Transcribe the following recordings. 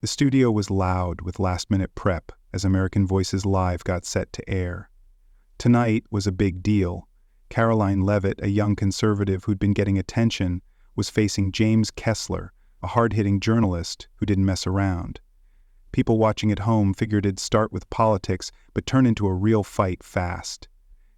The studio was loud with last-minute prep as American Voices Live got set to air. Tonight was a big deal. Karoline Leavitt, a young conservative who'd been getting attention, was facing James Kessler, a hard-hitting journalist who didn't mess around. People watching at home figured it'd start with politics, but turn into a real fight fast.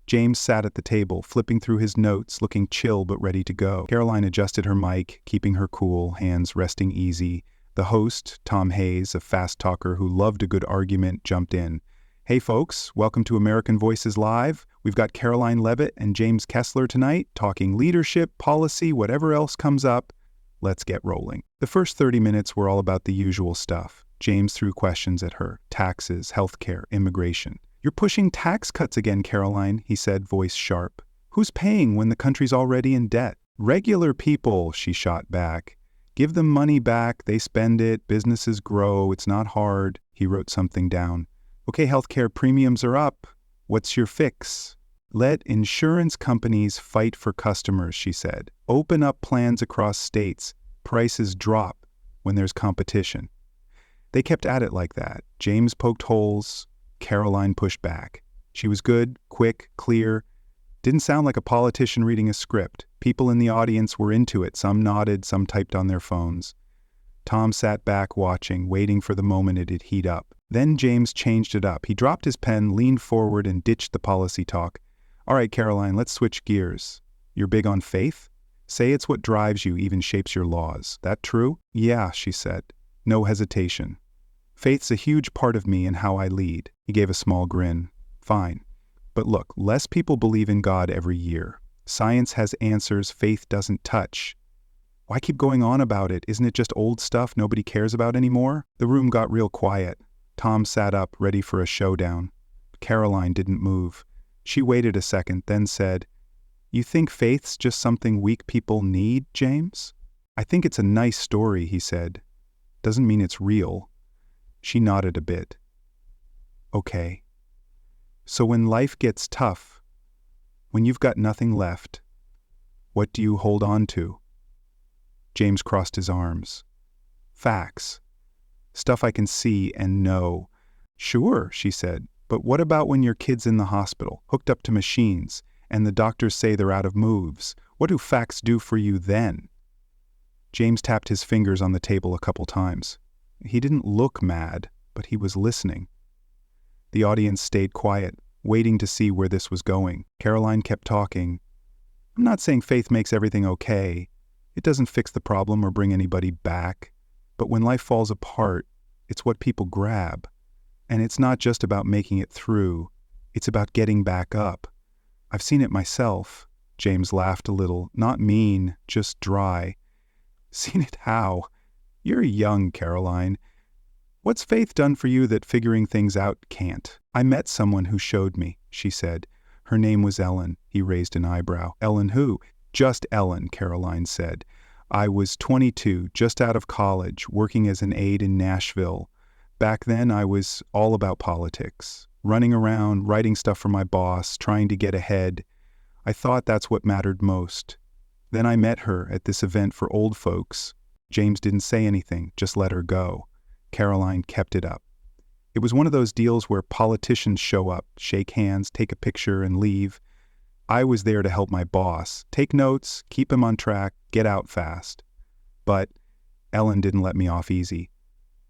James sat at the table, flipping through his notes, looking chill but ready to go. Karoline adjusted her mic, keeping her cool, hands resting easy. The host, Tom Hayes, a fast talker who loved a good argument, jumped in. "Hey folks, welcome to American Voices Live. We've got Karoline Leavitt and James Kessler tonight, talking leadership, policy, whatever else comes up. Let's get rolling." The first 30 minutes were all about the usual stuff. James threw questions at her: taxes, healthcare, immigration. "You're pushing tax cuts again, Karoline," he said, voice sharp. "Who's paying when the country's already in debt?" "Regular people," she shot back. "Give them money back, they spend it, businesses grow, it's not hard." He wrote something down. "Okay, healthcare premiums are up. What's your fix?" "Let insurance companies fight for customers," she said. "Open up plans across states. Prices drop when there's competition." They kept at it like that. James poked holes. Karoline pushed back. She was good, quick, clear. Didn't sound like a politician reading a script. People in the audience were into it. Some nodded, some typed on their phones. Tom sat back watching, waiting for the moment it'd heat up. Then James changed it up. He dropped his pen, leaned forward, and ditched the policy talk. "All right, Karoline, let's switch gears. You're big on faith? Say it's what drives you, even shapes your laws. That true?" "Yeah," she said. No hesitation. "Faith's a huge part of me and how I lead." He gave a small grin. "Fine. But look, less people believe in God every year. Science has answers faith doesn't touch. Why keep going on about it? Isn't it just old stuff nobody cares about anymore?" The room got real quiet. Tom sat up, ready for a showdown. Karoline didn't move. She waited a second, then said, "You think faith's just something weak people need, James?" "I think it's a nice story," he said. "Doesn't mean it's real." She nodded a bit. "Okay. So when life gets tough, when you've got nothing left, what do you hold on to?" James crossed his arms. "Facts. Stuff I can see and know." "Sure," she said, "but what about when your kid's in the hospital, hooked up to machines, and the doctors say they're out of moves? What do facts do for you then?" James tapped his fingers on the table a couple times. He didn't look mad, but he was listening. The audience stayed quiet, waiting to see where this was going. Karoline kept talking. "I'm not saying faith makes everything okay. It doesn't fix the problem or bring anybody back. But when life falls apart, it's what people grab. And it's not just about making it through. It's about getting back up. I've seen it myself." James laughed a little, not mean, just dry. "Seen it how? You're young, Karoline. What's faith done for you that figuring things out can't?" "I met someone who showed me," she said. "Her name was Ellen." He raised an eyebrow. "Ellen who?" "Just Ellen," Karoline said. "I was 22, just out of college, working as an aide in Nashville. Back then I was all about politics, running around, writing stuff for my boss, trying to get ahead. I thought that's what mattered most. Then I met her at this event for old folks." James didn't say anything, just let her go. Karoline kept it up. It was one of those deals where politicians show up, shake hands, take a picture, and leave. I was there to help my boss, take notes, keep him on track, get out fast. But Ellen didn't let me off easy.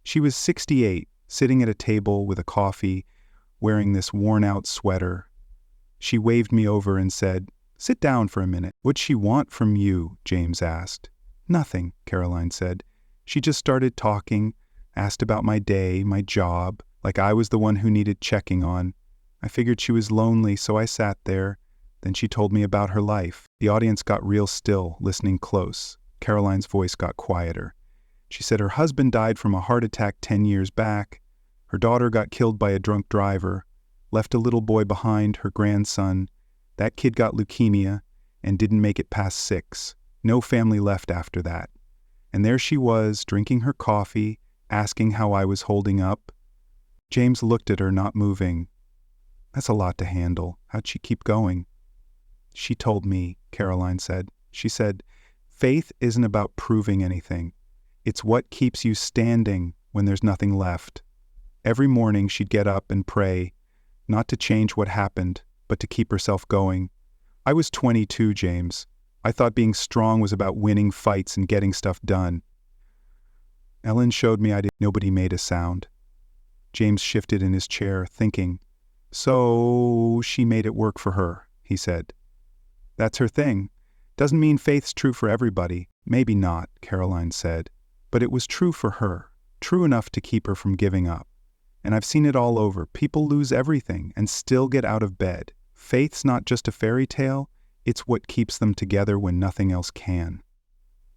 She was 68, sitting at a table with a coffee, wearing this worn-out sweater. She waved me over and said, "Sit down for a minute." "What'd she want from you?" James asked. "Nothing," Karoline said. "She just started talking, asked about my day, my job, like I was the one who needed checking on. I figured she was lonely, so I sat there. Then she told me about her life." The audience got real still, listening close. Karoline's voice got quieter. She said her husband died from a heart attack 10 years back. Her daughter got killed by a drunk driver, left a little boy behind, her grandson. That kid got leukemia and didn't make it past 6. No family left after that. And there she was, drinking her coffee, asking how I was holding up. James looked at her, not moving. "That's a lot to handle. How'd she keep going?" "She told me," Karoline said. She said, "Faith isn't about proving anything. It's what keeps you standing when there's nothing left. Every morning she'd get up and pray, not to change what happened, but to keep herself going. I was 22, James. I thought being strong was about winning fights and getting stuff done. Ellen showed me nobody made a sound. James shifted in his chair, thinking. So she made it work for her, he said. That's her thing. Doesn't mean faith's true for everybody. Maybe not, Karoline said. But it was true for her, true enough to keep her from giving up. And I've seen it all over. People lose everything and still get out of bed. Faith's not just a fairy tale, it's what keeps them together when nothing else can.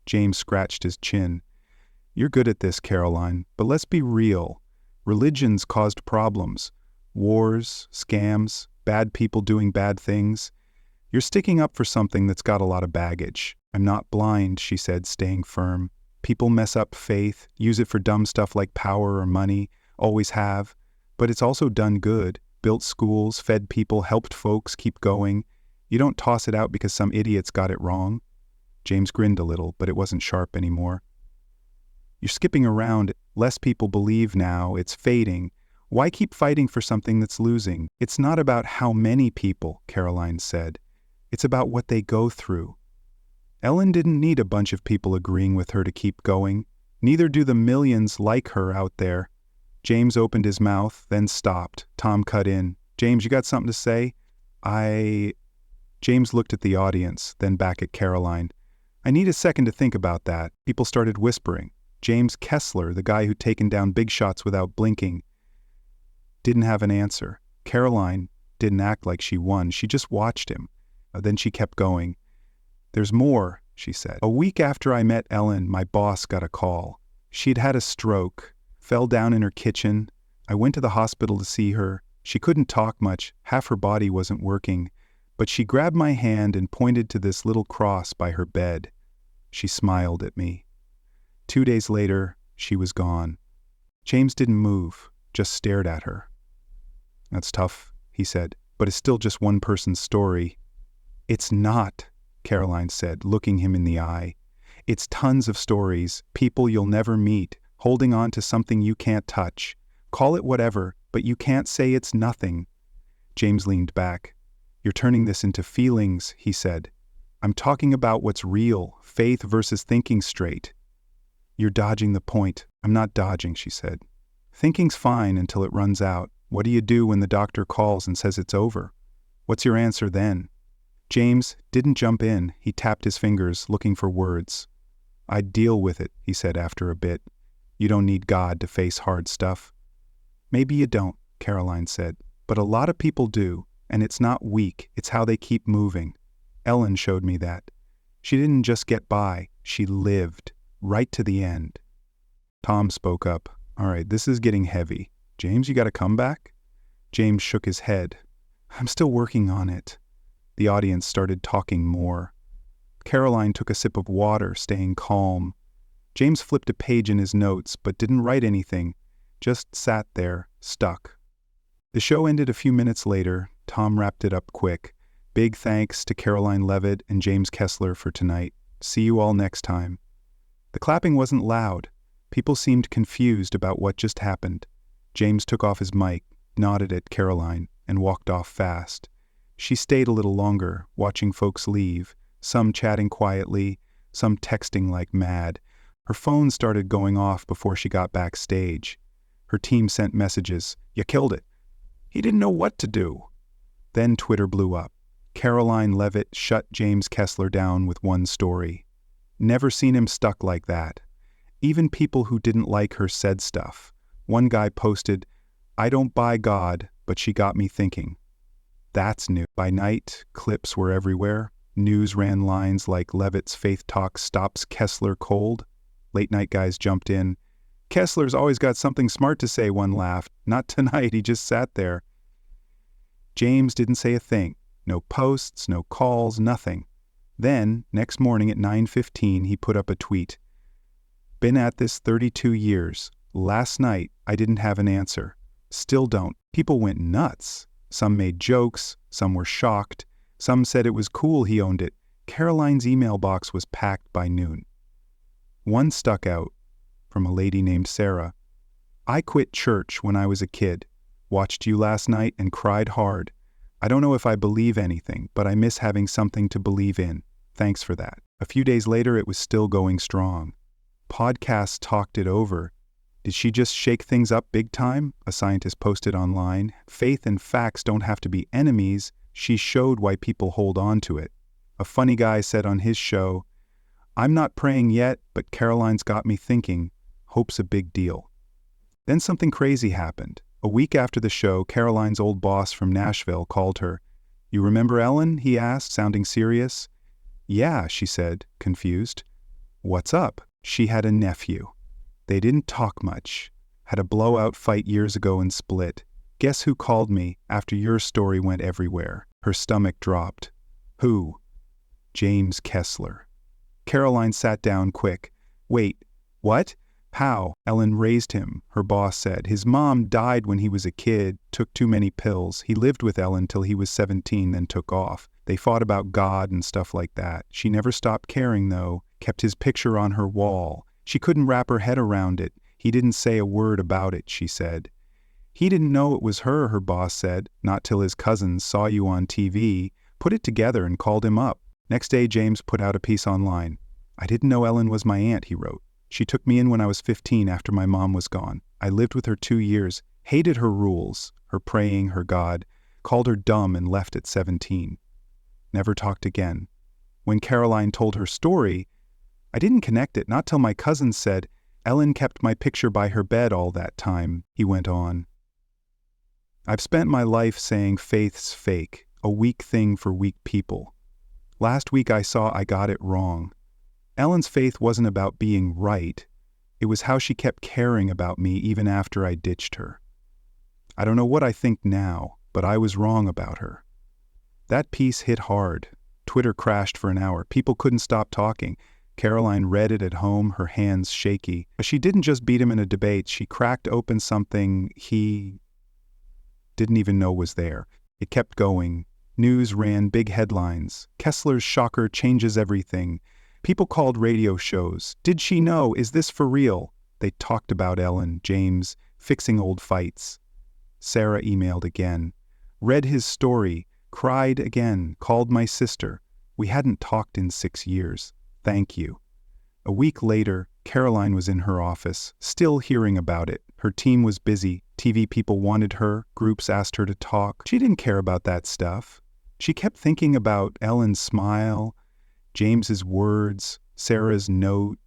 James scratched his chin. You're good at this, Karoline, but let's be real. Religions caused problems. Wars, scams, bad people doing bad things. You're sticking up for something that's got a lot of baggage. I'm not blind, she said, staying firm. People mess up faith, use it for dumb stuff like power or money, always have. But it's also done good, built schools, fed people, helped folks keep going. You don't toss it out because some idiots got it wrong. James grinned a little, but it wasn't sharp anymore. You're skipping around. Less people believe now. It's fading. Why keep fighting for something that's losing? It's not about how many people, Karoline said. It's about what they go through. Ellen didn't need a bunch of people agreeing with her to keep going. Neither do the millions like her out there. James opened his mouth, then stopped. Tom cut in. James, you got something to say? James looked at the audience, then back at Karoline. I need a second to think about that. People started whispering. James Kessler, the guy who'd taken down big shots without blinking, didn't have an answer. Karoline didn't act like she won. She just watched him. Then she kept going. There's more, she said. A week after I met Ellen, my boss got a call. She'd had a stroke, fell down in her kitchen. I went to the hospital to see her. She couldn't talk much. Half her body wasn't working. But she grabbed my hand and pointed to this little cross by her bed. She smiled at me. 2 days later, she was gone. James didn't move, just stared at her. That's tough, he said, but it's still just one person's story. It's not, Karoline said, looking him in the eye. It's tons of stories, people you'll never meet, holding on to something you can't touch. Call it whatever, but you can't say it's nothing. James leaned back. You're turning this into feelings, he said. I'm talking about what's real, faith versus thinking straight. You're dodging the point. I'm not dodging, she said. Thinking's fine until it runs out. What do you do when the doctor calls and says it's over? What's your answer then? James didn't jump in. He tapped his fingers, looking for words. I'd deal with it, he said after a bit. You don't need God to face hard stuff. Maybe you don't, Karoline said, but a lot of people do, and it's not weak, it's how they keep moving. Ellen showed me that. She didn't just get by, she lived, right to the end. Tom spoke up. All right, this is getting heavy. James, you got a comeback? James shook his head. I'm still working on it. The audience started talking more. Karoline took a sip of water, staying calm. James flipped a page in his notes, but didn't write anything, just sat there, stuck. The show ended a few minutes later. Tom wrapped it up quick. Big thanks to Karoline Leavitt and James Kessler for tonight. See you all next time. The clapping wasn't loud. People seemed confused about what just happened. James took off his mic, nodded at Karoline, and walked off fast. She stayed a little longer, watching folks leave, some chatting quietly, some texting like mad. Her phone started going off before she got backstage. Her team sent messages. You killed it. He didn't know what to do. Then Twitter blew up. Karoline Leavitt shut James Kessler down with one story. Never seen him stuck like that. Even people who didn't like her said stuff. One guy posted, I don't buy God, but she got me thinking. That's new. By night, clips were everywhere. News ran lines like Leavitt's faith talk stops Kessler cold. Late night guys jumped in. Kessler's always got something smart to say, one laughed. Not tonight, he just sat there. James didn't say a thing. No posts, no calls, nothing. Then, next morning at 9:15, he put up a tweet. Been at this 32 years. Last night, I didn't have an answer. Still don't. People went nuts. Some made jokes, some were shocked, some said it was cool he owned it. Karoline's email box was packed by noon. One stuck out, from a lady named Sarah. I quit church when I was a kid. Watched you last night and cried hard. I don't know if I believe anything, but I miss having something to believe in. Thanks for that. A few days later, it was still going strong. Podcasts talked it over. Did she just shake things up big time? A scientist posted online. Faith and facts don't have to be enemies. She showed why people hold on to it. A funny guy said on his show, "I'm not praying yet, but Karoline's got me thinking. Hope's a big deal." Then something crazy happened. A week after the show, Karoline's old boss from Nashville called her. "You remember Ellen?" he asked, sounding serious. "Yeah," she said, confused. "What's up?" She had a nephew. They didn't talk much. Had a blowout fight years ago and split. "Guess who called me after your story went everywhere?" Her stomach dropped. "Who?" "James Kessler." Karoline sat down quick. "Wait, what? How?" Ellen raised him, her boss said. "His mom died when he was a kid, took too many pills. He lived with Ellen till he was 17, then took off. They fought about God and stuff like that. She never stopped caring, though, kept his picture on her wall. She couldn't wrap her head around it. He didn't say a word about it," she said. "He didn't know it was her boss said, not till his cousins saw you on TV, put it together and called him up." Next day, James put out a piece online. "I didn't know Ellen was my aunt," he wrote. "She took me in when I was 15 after my mom was gone. I lived with her 2 years, hated her rules, her praying, her God, called her dumb and left at 17. Never talked again. When Karoline told her story, I didn't connect it, not till my cousins said, 'Ellen kept my picture by her bed all that time,'" he went on. "I've spent my life saying faith's fake, a weak thing for weak people. Last week I saw I got it wrong. Ellen's faith wasn't about being right. It was how she kept caring about me even after I ditched her. I don't know what I think now, but I was wrong about her." That piece hit hard. Twitter crashed for an hour. People couldn't stop talking. Karoline read it at home, her hands shaky. But she didn't just beat him in a debate. She cracked open something he didn't even know was there. It kept going. News ran big headlines. "Kessler's shocker changes everything." People called radio shows. "Did she know? Is this for real?" They talked about Ellen, James, fixing old fights. Sarah emailed again. Read his story, cried again, called my sister. "We hadn't talked in 6 years. Thank you." A week later, Karoline was in her office, still hearing about it. Her team was busy. TV people wanted her. Groups asked her to talk. She didn't care about that stuff. She kept thinking about Ellen's smile, James's words, Sarah's note.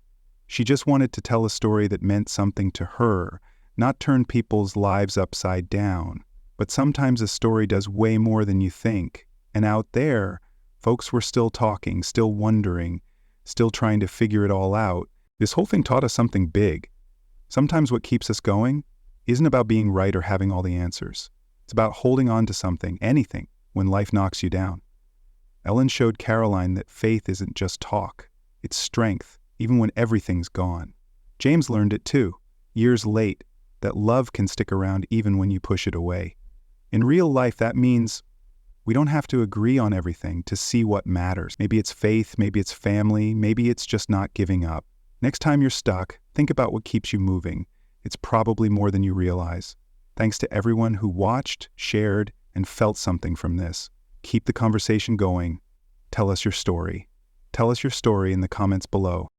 She just wanted to tell a story that meant something to her, not turn people's lives upside down. But sometimes a story does way more than you think. And out there, folks were still talking, still wondering, still trying to figure it all out. This whole thing taught us something big. Sometimes what keeps us going isn't about being right or having all the answers. It's about holding on to something, anything, when life knocks you down. Ellen showed Karoline that faith isn't just talk. It's strength, even when everything's gone. James learned it too, years late, that love can stick around even when you push it away. In real life, that means we don't have to agree on everything to see what matters. Maybe it's faith, maybe it's family, maybe it's just not giving up. Next time you're stuck, think about what keeps you moving. It's probably more than you realize. Thanks to everyone who watched, shared, and felt something from this. Keep the conversation going. Tell us your story. Tell us your story in the comments below.